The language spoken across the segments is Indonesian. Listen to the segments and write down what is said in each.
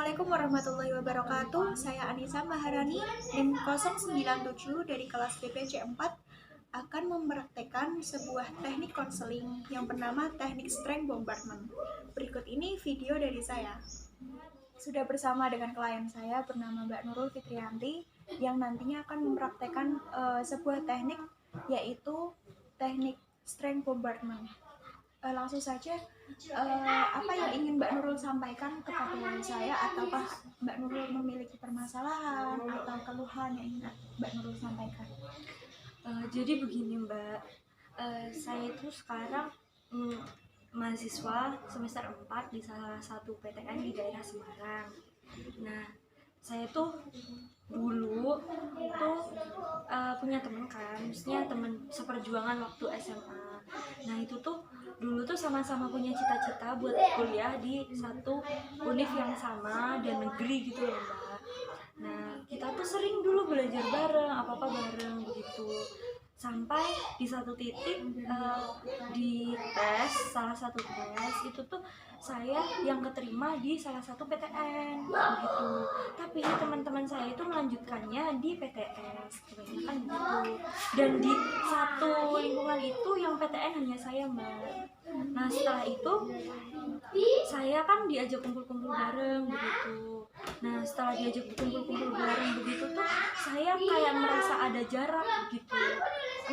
Assalamualaikum warahmatullahi wabarakatuh. Saya Anissa Maharani, NIM 097 dari kelas BPC 4 akan mempraktekkan sebuah teknik konseling yang bernama teknik strength bombardment. Berikut ini video dari saya. Sudah bersama dengan klien saya bernama Mbak Nurul Fitrianti yang nantinya akan mempraktekkan sebuah teknik yaitu teknik strength bombardment. Langsung saja, apa yang ingin Mbak Nurul sampaikan kepada saya, ataukah Mbak Nurul memiliki permasalahan atau keluhan yang ingin Mbak Nurul sampaikan? Jadi begini Mbak, saya itu sekarang mahasiswa semester 4 di salah satu PTN di daerah Semarang. Nah, saya tuh dulu tuh punya teman kan, maksudnya teman seperjuangan waktu SMA. Nah itu tuh dulu tuh sama-sama punya cita-cita buat kuliah di satu univ yang sama dan negeri gitu loh Mbak. Nah kita tuh sering dulu belajar bareng, apa-apa bareng begitu. Sampai di satu titik di tes, salah satu tes itu tuh saya yang keterima di salah satu PTN begitu. Tapi teman-teman saya itu melanjutkannya di PTS kebanyakan gitu. Dan di satu lingkungan itu yang PTN hanya saya Mbak. Nah setelah itu saya kan diajak kumpul-kumpul bareng begitu. Nah setelah diajak kumpul-kumpul bareng begitu tuh saya kayak merasa ada jarak begitu,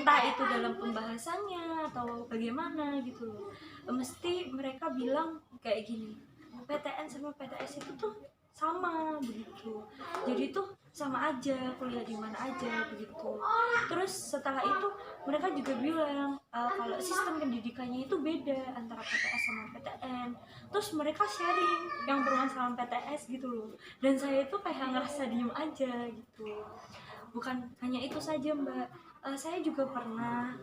entah itu dalam pembahasannya atau bagaimana gitu loh. Mesti mereka bilang kayak gini, PTN sama PTS itu tuh sama begitu, jadi tuh sama aja, kuliah di mana aja begitu. Terus setelah itu mereka juga bilang kalau sistem pendidikannya itu beda antara PTS sama PTN. Terus mereka sharing yang bermasalah PTS gitu loh, dan saya itu kayak ngerasa diem aja gitu. Bukan hanya itu saja Mbak, saya juga pernah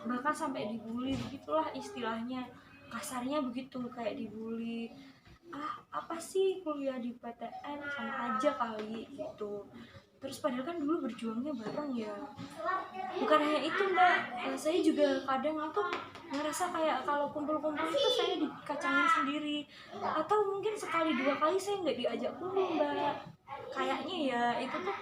bahkan sampai dibully begitulah istilahnya, kasarnya begitu, kayak dibully, apa sih kuliah di PTN sama aja kali gitu. Terus padahal kan dulu berjuangnya bareng ya. Bukan hanya itu Mbak, saya juga kadang tuh ngerasa kayak kalau kumpul-kumpul itu saya dikacangin sendiri, atau mungkin sekali dua kali saya nggak diajak kumpul Mbak. Kayaknya ya itu tuh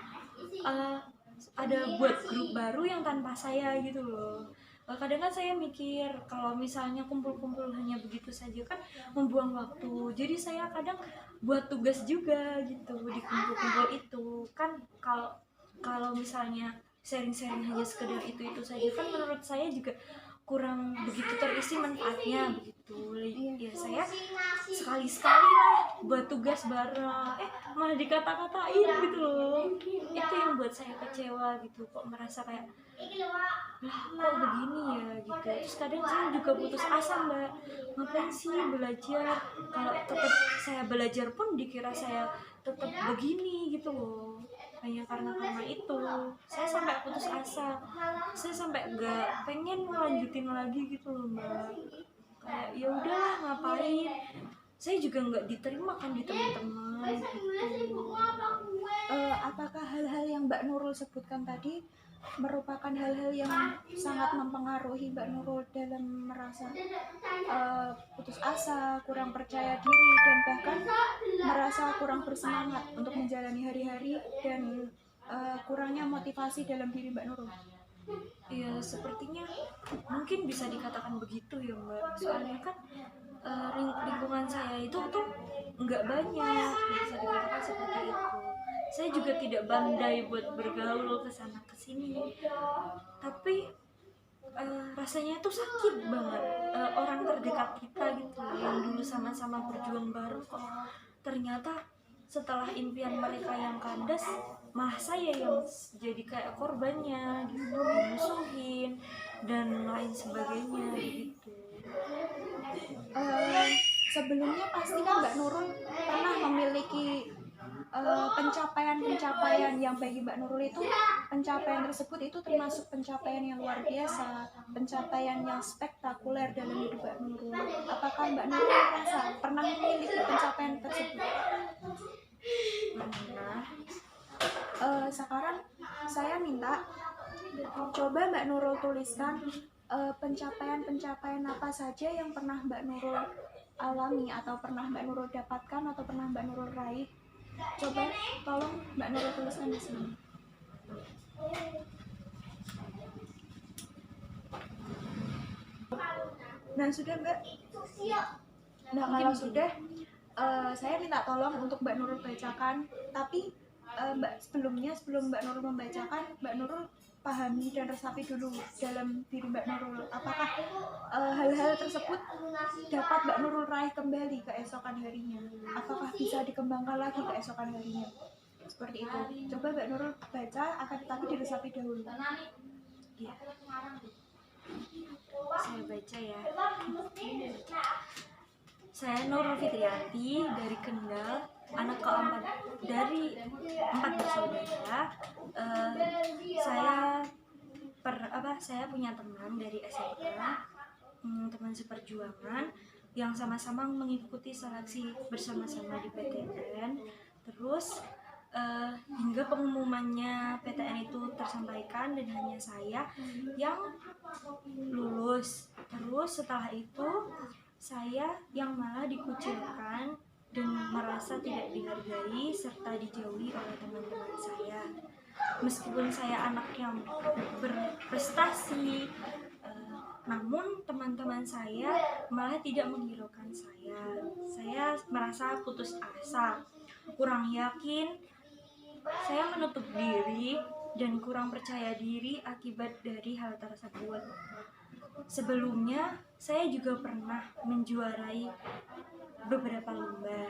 ada buat grup baru yang tanpa saya gitu loh. Kadang kan saya mikir kalau misalnya kumpul-kumpul hanya begitu saja kan membuang waktu. Jadi saya kadang buat tugas juga gitu di kumpul-kumpul itu. Kan kalau misalnya sharing-sharing hanya sekedar itu saja kan menurut saya juga kurang begitu terisi manfaatnya begitu. Ya saya sekali-sekali lah buat tugas bareng, malah dikata-katain gitu loh. Itu yang buat saya kecewa gitu, kok merasa kayak lah kok begini ya gitu. Terus kadang saya juga putus asa Mbak, ngapain sih belajar, kalau tetap saya belajar pun dikira saya tetap begini gitu loh. Hanya karena itu saya sampai putus asa, saya sampai nggak pengen melanjutin lagi gitu loh Mbak. Kayak ya udahlah ngapain, saya juga nggak diterima kan di teman-teman gitu. Apakah hal-hal yang Mbak Nurul sebutkan tadi merupakan hal-hal yang sangat mempengaruhi Mbak Nurul dalam merasa putus asa, kurang percaya diri, dan bahkan merasa kurang bersemangat untuk menjalani hari-hari, dan kurangnya motivasi dalam diri Mbak Nurul? Ya sepertinya mungkin bisa dikatakan begitu ya Mbak. Soalnya kan lingkungan saya itu tuh nggak banyak, bisa dikatakan seperti itu. Saya juga tidak pandai buat bergaul ke sana ke sini. Tapi rasanya tuh sakit banget, orang terdekat kita gitu yang dulu sama-sama berjuang bareng kok ternyata setelah impian mereka yang kandas malah saya yang jadi kayak korbannya gitu, dimusuhin dan lain sebagainya gitu. Sebelumnya pasti kan Mbak Nurul pernah memiliki pencapaian-pencapaian yang bagi Mbak Nurul itu pencapaian tersebut itu termasuk pencapaian yang luar biasa, pencapaian yang spektakuler dalam hidup Mbak Nurul. Apakah Mbak Nurul merasa pernah memiliki pencapaian tersebut? Sekarang saya minta coba Mbak Nurul tuliskan pencapaian-pencapaian apa saja yang pernah Mbak Nurul alami, atau pernah Mbak Nurul dapatkan, atau pernah Mbak Nurul raih Coba tolong Mbak Nurul tuliskan di sini. Nah, sudah Mbak. Nah, kalau sudah, saya minta tolong untuk Mbak Nurul bacakan. Tapi sebelum Mbak Nurul membacakan, Mbak Nurul pahami dan resapi dulu dalam diri Mbak Nurul. Apakah hal-hal tersebut dapat Mbak Nurul raih kembali keesokan harinya? Apakah bisa dikembangkan lagi keesokan harinya? Seperti itu. Coba Mbak Nurul baca, akan tetapi diresapi dahulu. Ya. Saya baca ya. Saya Nurul Fitriyanti dari Kendal, anak keempat dari 4 bersaudara. Saya punya teman dari SMA, teman seperjuangan yang sama-sama mengikuti seleksi bersama-sama di PTN. Terus hingga pengumumannya PTN itu tersampaikan dan hanya saya yang lulus. Terus setelah itu saya yang malah dikucilkan dan merasa tidak dihargai serta dijauhi oleh teman-teman saya. Meskipun saya anak yang berprestasi, namun teman-teman saya malah tidak menghiraukan saya. Saya merasa putus asa, kurang yakin, saya menutup diri dan kurang percaya diri akibat dari hal tersebut. Sebelumnya, saya juga pernah menjuarai beberapa lomba.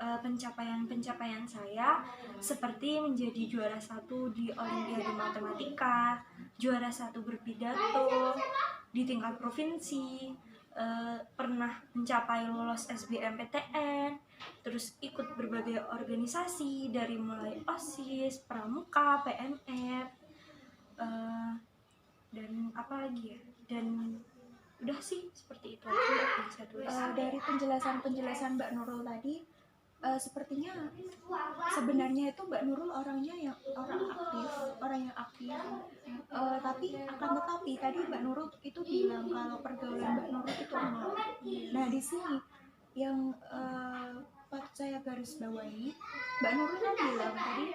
Pencapaian-pencapaian saya seperti menjadi juara 1 di Olimpiade Matematika, juara 1 berpidato di tingkat provinsi, pernah mencapai lolos SBMPTN, terus ikut berbagai organisasi dari mulai OSIS, Pramuka, PMR, dan apa lagi ya, dan udah sih seperti itu aja yang saya tulis. Dari penjelasan Mbak Nurul tadi, sepertinya sebenarnya itu Mbak Nurul orang yang aktif, tapi tadi Mbak Nurul itu bilang kalau pergaulan Mbak Nurul itu lemah. Nah, di sini yang patut saya garis bawahi, Mbak Nurul kan bilang tadi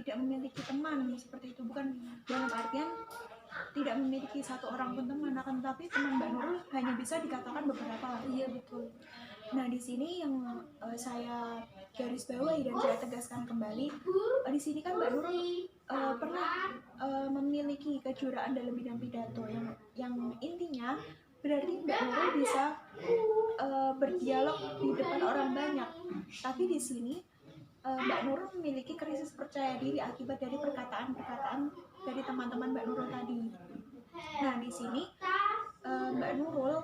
tidak memiliki teman seperti itu, bukan dalam artian tidak memiliki satu orang pun teman, akan tetapi teman Mbak Nurul hanya bisa dikatakan beberapa. Iya, betul. Nah, di sini yang saya garis bawahi dan saya tegaskan kembali, di sini kan Mbak Nurul pernah memiliki kejuaraan dalam bidang pidato yang intinya berarti Mbak Nurul bisa berdialog di depan orang banyak. Tapi di sini Mbak Nurul memiliki krisis percaya diri akibat dari perkataan-perkataan dari teman-teman Mbak Nurul tadi. Nah, di sini Mbak Nurul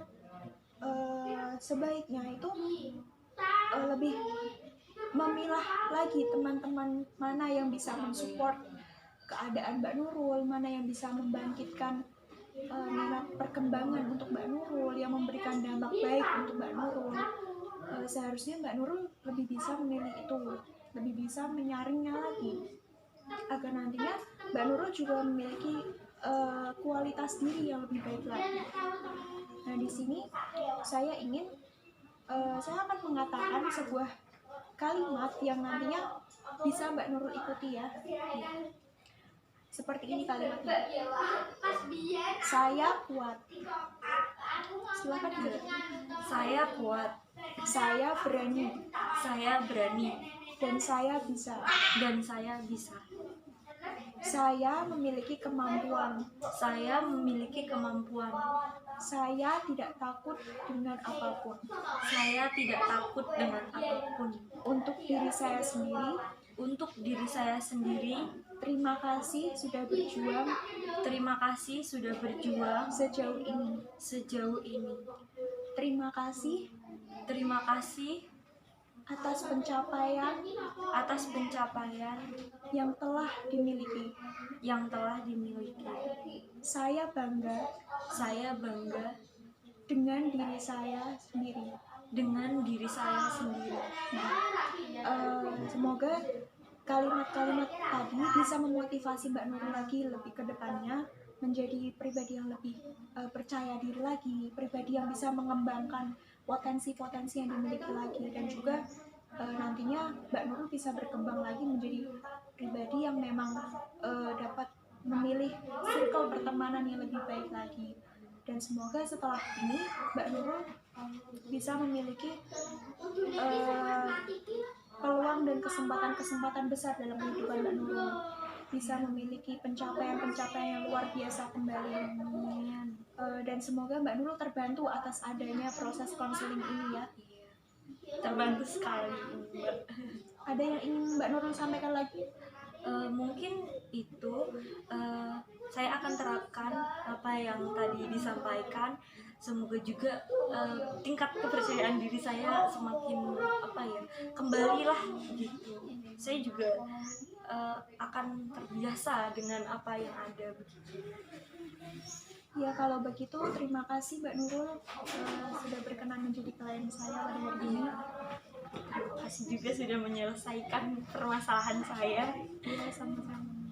sebaiknya itu lebih memilah lagi teman-teman mana yang bisa mensupport keadaan Mbak Nurul, mana yang bisa membangkitkan minat perkembangan untuk Mbak Nurul, yang memberikan dampak baik untuk Mbak Nurul. Seharusnya Mbak Nurul lebih bisa memilih itu, lebih bisa menyaringnya lagi, agar nantinya Mbak Nurul juga memiliki kualitas diri yang lebih baik lagi. Nah, di sini saya akan mengatakan sebuah kalimat yang nantinya bisa Mbak Nurul ikuti ya. Seperti ini kalimatnya. Saya kuat. Silakan Mbak. Saya kuat. Saya berani. Saya berani. Dan saya bisa. Dan saya bisa. Saya memiliki kemampuan. Saya memiliki kemampuan. Saya tidak takut dengan apapun. Saya tidak takut dengan apapun. Untuk diri saya sendiri. Untuk diri saya sendiri. Terima kasih sudah berjuang. Terima kasih sudah berjuang sejauh ini. Sejauh ini. Terima kasih. Terima kasih atas pencapaian yang telah dimiliki. Saya bangga dengan diri saya sendiri. Semoga kalimat-kalimat tadi bisa memotivasi Mbak Nurul lagi lebih ke depannya menjadi pribadi yang lebih percaya diri lagi, pribadi yang bisa mengembangkan potensi-potensi yang dimiliki lagi, dan juga nantinya Mbak Nurul bisa berkembang lagi menjadi pribadi yang memang dapat memilih circle pertemanan yang lebih baik lagi. Dan semoga setelah ini Mbak Nurul bisa memiliki peluang dan kesempatan-kesempatan besar dalam kehidupan Mbak Nurul, bisa memiliki pencapaian-pencapaian yang luar biasa kembali. Dan semoga Mbak Nurul terbantu atas adanya proses konseling ini ya. Iya, terbantu sekali Mbak. Ada yang ingin Mbak Nurul sampaikan lagi? Mungkin itu saya akan terapkan apa yang tadi disampaikan. Semoga juga tingkat kepercayaan diri saya semakin kembalilah gitu. Saya juga akan terbiasa dengan apa yang ada begitu. Ya, kalau begitu terima kasih Mbak Nurul sudah berkenan menjadi klien saya pada hari ini. Terima kasih juga sudah menyelesaikan permasalahan saya. Ya, sama-sama.